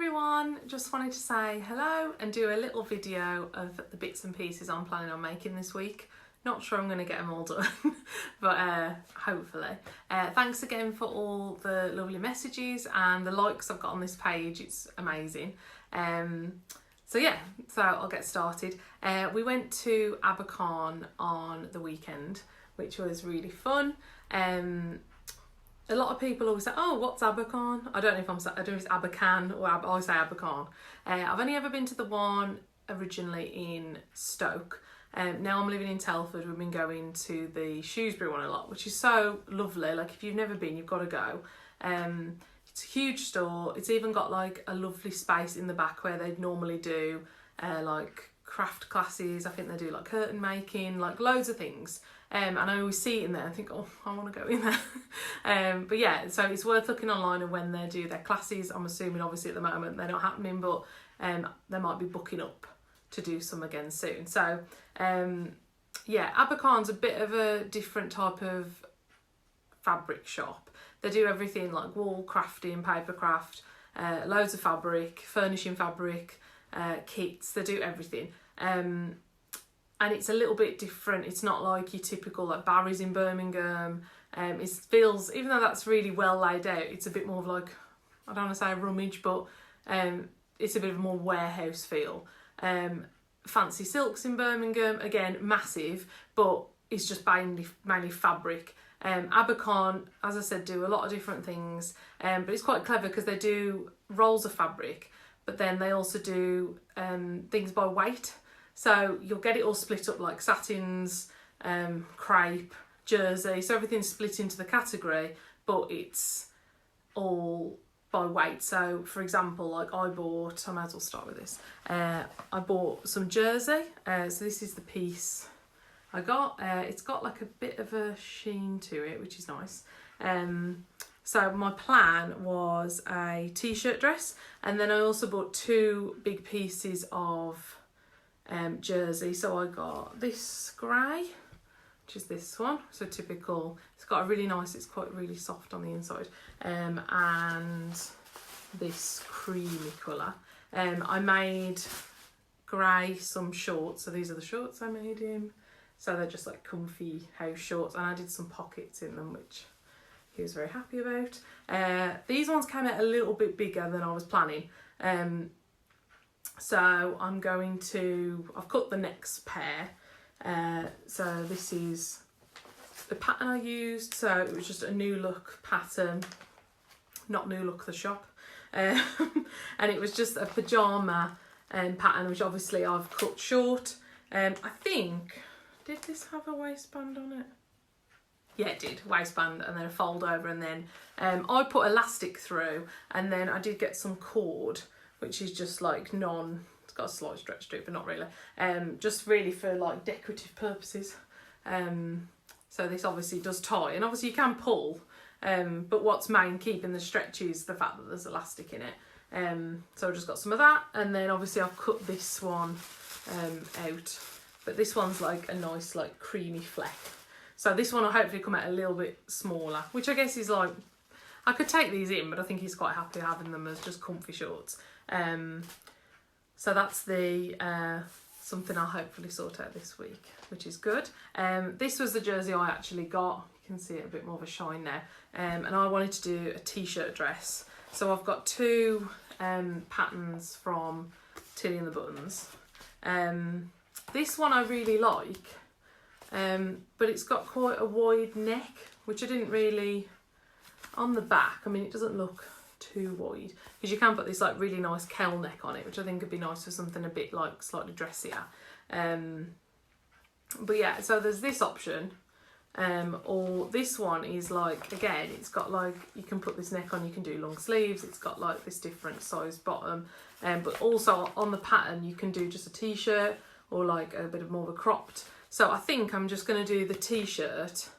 everyone, just wanted to say hello and do a little video of the bits and pieces I'm planning on making this week. Not sure I'm going to get them all done, but hopefully. Thanks again for all the lovely messages and the likes I've got on this page, it's amazing. So I'll get started. We went to Abakhan on the weekend, which was really fun. A lot of people always say, "Oh, what's Abakhan?" I don't know if it's Abakhan or I say Abakhan. I've only ever been to the one originally in Stoke. Now I'm living in Telford. We've been going to the Shrewsbury one a lot, which is so lovely. Like, if you've never been, you've got to go. It's a huge store. It's even got like a lovely space in the back where they'd normally do like craft classes. I think they do like curtain making, like loads of things. And I always see it in there and think, oh, I want to go in there. But yeah, so it's worth looking online and when they do their classes. I'm assuming obviously at the moment they're not happening, but they might be booking up to do some again soon. So Abakhan's a bit of a different type of fabric shop. They do everything like wall crafting, paper craft, loads of fabric, furnishing fabric, kits. They do everything. And it's a little bit different. It's not like your typical like Barry's in Birmingham. It feels, even though that's really well laid out, it's a bit more of like, I don't want to say rummage, but it's a bit of a more warehouse feel. Fancy Silks in Birmingham, again, massive, but it's just mainly fabric. Abakhan, as I said, do a lot of different things, but it's quite clever because they do rolls of fabric, but then they also do things by weight. So you'll get it all split up like satins, crepe, jersey, so everything's split into the category, but it's all by weight. So for example, like I might as well start with this. I bought some jersey, so this is the piece I got. It's got like a bit of a sheen to it, which is nice. So my plan was a t-shirt dress, and then I also bought two big pieces of jersey. So I got this grey, which is this one, so typical. It's got a really nice, it's quite really soft on the inside, and this creamy colour. I made grey some shorts, so these are the shorts I made him. So they're just like comfy house shorts, and I did some pockets in them, which he was very happy about. These ones came out a little bit bigger than I was planning. So I've cut the next pair. So this is the pattern I used. So it was just a New Look pattern, not New Look the shop. And it was just a pyjama pattern, which obviously I've cut short. I think, did this have a waistband on it? Yeah, it did, waistband and then a fold over, and then I put elastic through, and then I did get some cord, which is just like it's got a slight stretch to it, but not really. Just really for like decorative purposes. So this obviously does tie, and obviously you can pull, but what's main keeping the stretch is the fact that there's elastic in it. So I just got some of that, and then obviously I've cut this one out, but this one's like a nice like creamy fleck. So this one will hopefully come out a little bit smaller, which I guess is like, I could take these in, but I think he's quite happy having them as just comfy shorts. So that's the something I'll hopefully sort out this week, which is good. This was the jersey I actually got. You can see it a bit more of a shine now. And I wanted to do a t-shirt dress. So I've got two patterns from Tilly and the Buttons. This one I really like, but it's got quite a wide neck, which I didn't really, on the back, I mean, it doesn't look too wide, because you can put this like really nice cowl neck on it, which I think would be nice for something a bit like slightly dressier. But yeah, so there's this option, or this one is like, again, it's got like, you can put this neck on, you can do long sleeves, it's got like this different size bottom, but also on the pattern you can do just a t-shirt or like a bit of more of a cropped. So I think I'm just going to do the t-shirt,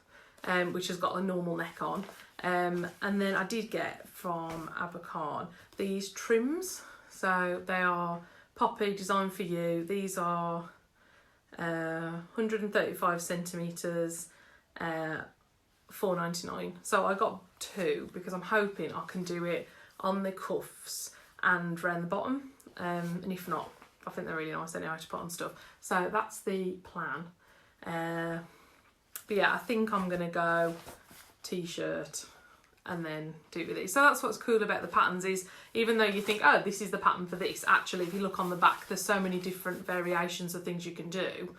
which has got a normal neck on. And then I did get from Abakhan these trims. So they are Poppy, designed for you. These are 135 centimetres, £4.99. So I got two because I'm hoping I can do it on the cuffs and round the bottom, and if not, I think they're really nice anyway to put on stuff. So that's the plan. But yeah, I think I'm gonna go t-shirt and then do it with these. So that's what's cool about the patterns, is even though you think, oh, this is the pattern for this, actually if you look on the back, there's so many different variations of things you can do.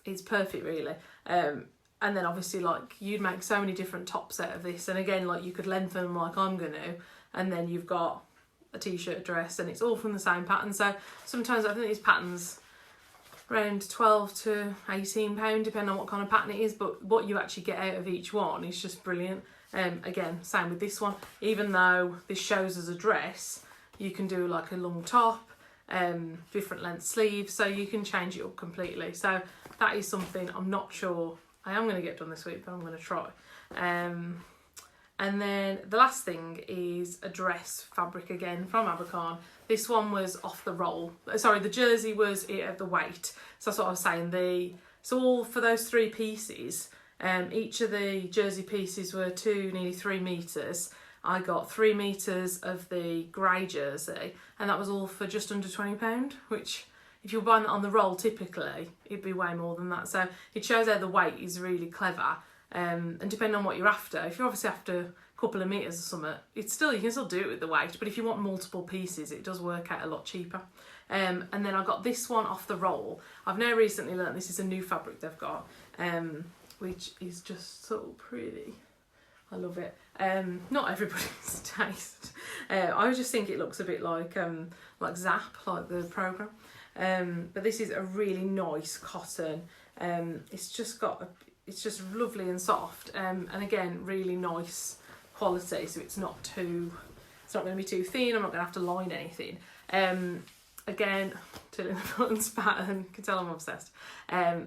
It's perfect, really. And then obviously, like, you'd make so many different tops out of this, and again, like, you could lengthen them like I'm gonna, and then you've got a t-shirt dress, and it's all from the same pattern. So sometimes I think these patterns around 12 to 18 pound, depending on what kind of pattern it is, but what you actually get out of each one is just brilliant. Again, same with this one. Even though this shows as a dress, you can do like a long top, different length sleeves, so you can change it up completely. So that is something I'm not sure I am going to get done this week, but I'm going to try. And then the last thing is a dress fabric again from Abakhan. This one was off the roll. Sorry, the jersey was at the weight. So that's what I was saying. So all for those 3 pieces, each of the jersey pieces were nearly 3 metres. I got 3 metres of the grey jersey, and that was all for just under £20, which if you're buying it on the roll, typically it'd be way more than that. So it shows how the weight is really clever. And depending on what you're after, if you're obviously after a couple of metres or something, you can still do it with the weight, but if you want multiple pieces, it does work out a lot cheaper. And then I got this one off the roll. I've now recently learnt this is a new fabric they've got, which is just so pretty. I love it. Not everybody's taste. I just think it looks a bit like Zap, like the programme. But this is a really nice cotton. It's just lovely and soft, and again, really nice quality. So it's not going to be too thin. I'm not going to have to line anything. Again, Tilling the Buttons pattern. You can tell I'm obsessed.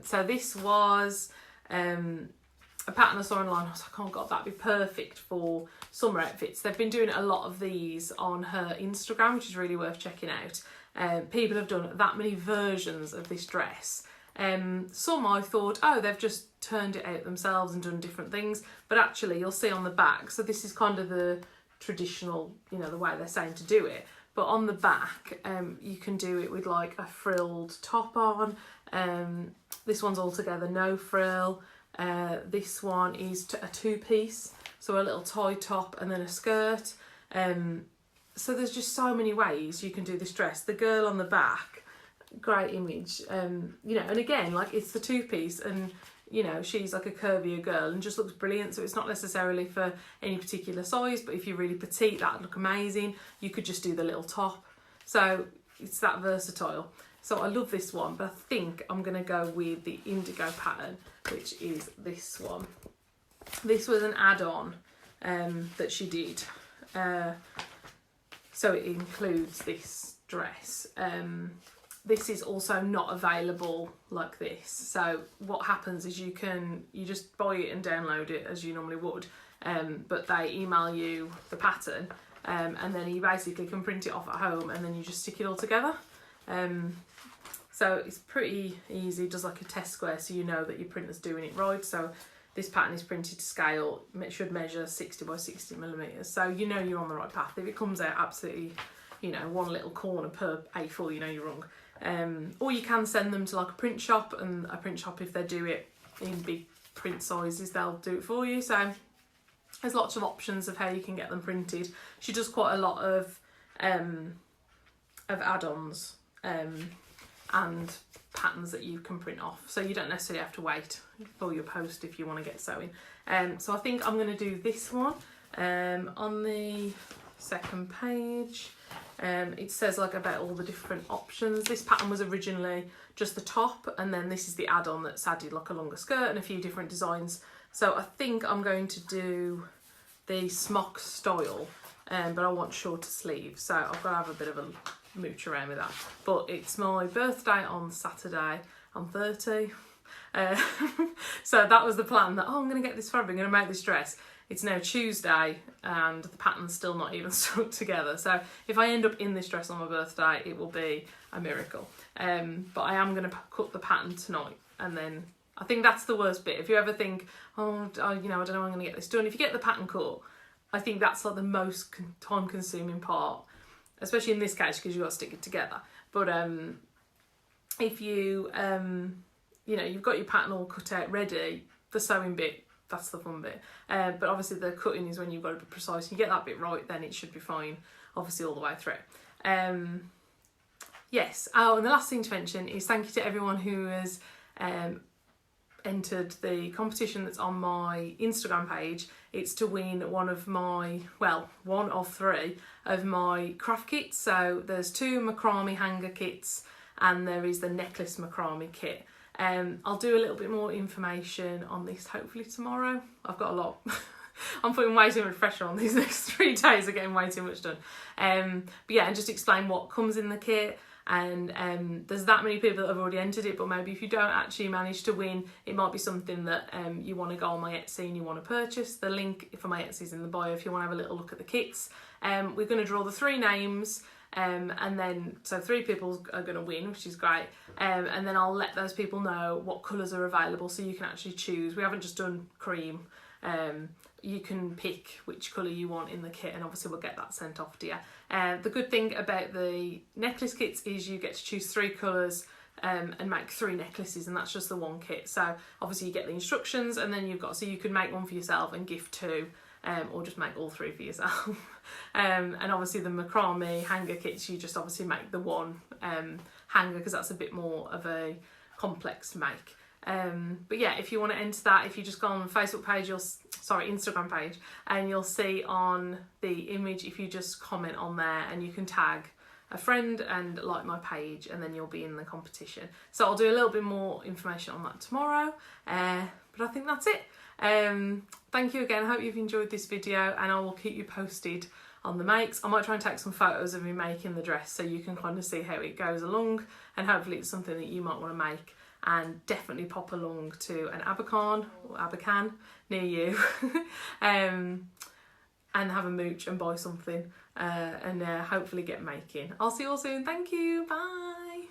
So this was a pattern I saw online. I was like, oh god, that'd be perfect for summer outfits. They've been doing a lot of these on her Instagram, which is really worth checking out. People have done that many versions of this dress. Some I thought, oh, they've just turned it out themselves and done different things, but actually you'll see on the back, so this is kind of the traditional, the way they're saying to do it, but on the back you can do it with like a frilled top on. This one's all together, no frill. This one is a 2-piece, so a little tie top and then a skirt. So there's just so many ways you can do this dress. The girl on the back, great image, and again, like, it's the 2-piece, and she's like a curvier girl and just looks brilliant. So it's not necessarily for any particular size, but if you're really petite, that'd look amazing. You could just do the little top. So it's that versatile. So I love this one, but I think I'm gonna go with the indigo pattern, which is this one. This was an add-on that she did. So it includes this dress. This is also not available like this. So what happens is you just buy it and download it as you normally would, but they email you the pattern, and then you basically can print it off at home, and then you just stick it all together. So it's pretty easy. It does like a test square, so you know that your printer's doing it right. So this pattern is printed to scale. It should measure 60 by 60 millimeters. So you're on the right path. If it comes out absolutely, one little corner per A4, you're wrong. Or you can send them to like a print shop, and a print shop, if they do it in big print sizes, they'll do it for you. So there's lots of options of how you can get them printed. She does quite a lot of add-ons and patterns that you can print off, so you don't necessarily have to wait for your post if you want to get sewing. So I think I'm going to do this one. On the second page, it says like about all the different options. This pattern was originally just the top, and then this is the add-on that's added like a longer skirt and a few different designs. So I think I'm going to do the smock style, but I want shorter sleeves, so I've got to have a bit of a mooch around with that. But it's my birthday on Saturday. I'm 30. So that was the plan, that I'm going to get this fabric, I'm going to make this dress. It's now Tuesday and the pattern's still not even stuck together. So if I end up in this dress on my birthday, it will be a miracle. But I am going to cut the pattern tonight, and then I think that's the worst bit. If you ever think, I don't know when I'm going to get this done, if you get the pattern cut, I think that's like the most time consuming part, especially in this case because you've got to stick it together. But if you you know, you've got your pattern all cut out ready, the sewing bit, that's the fun bit. But obviously the cutting is when you've got to be precise. You get that bit right, then it should be fine, obviously all the way through. Yes, oh, and the last thing to mention is thank you to everyone who has entered the competition that's on my Instagram page. It's to win one of 3 of my craft kits. So there's 2 macrame hanger kits and there is the necklace macrame kit. I'll do a little bit more information on this hopefully tomorrow. I've got a lot. I'm putting way too much pressure on these next 3 days of getting way too much done. But yeah, and just explain what comes in the kit. And there's that many people that have already entered it, but maybe if you don't actually manage to win, it might be something that you want to go on my Etsy and you want to purchase. The link for my Etsy is in the bio if you want to have a little look at the kits. We're going to draw the 3 names, and then so 3 people are going to win, which is great. And then I'll let those people know what colours are available so you can actually choose. We haven't just done cream. You can pick which colour you want in the kit, and obviously we'll get that sent off to you. The good thing about the necklace kits is you get to choose 3 colours and make 3 necklaces, and that's just the one kit. So obviously you get the instructions, and then you've got, so you can make one for yourself and gift 2, or just make all 3 for yourself. And obviously the macrame hanger kits, you just obviously make the one hanger because that's a bit more of a complex make. But yeah, if you want to enter that, if you just go on the Facebook page, Instagram page, and you'll see on the image, if you just comment on there and you can tag a friend and like my page, and then you'll be in the competition. So I'll do a little bit more information on that tomorrow, but I think that's it. Thank you again. I hope you've enjoyed this video, and I will keep you posted on the makes. I might try and take some photos of me making the dress so you can kind of see how it goes along, and hopefully it's something that you might want to make. And definitely pop along to an Abakhan near you and have a mooch and buy something and hopefully get making. I'll see you all soon. Thank you. Bye.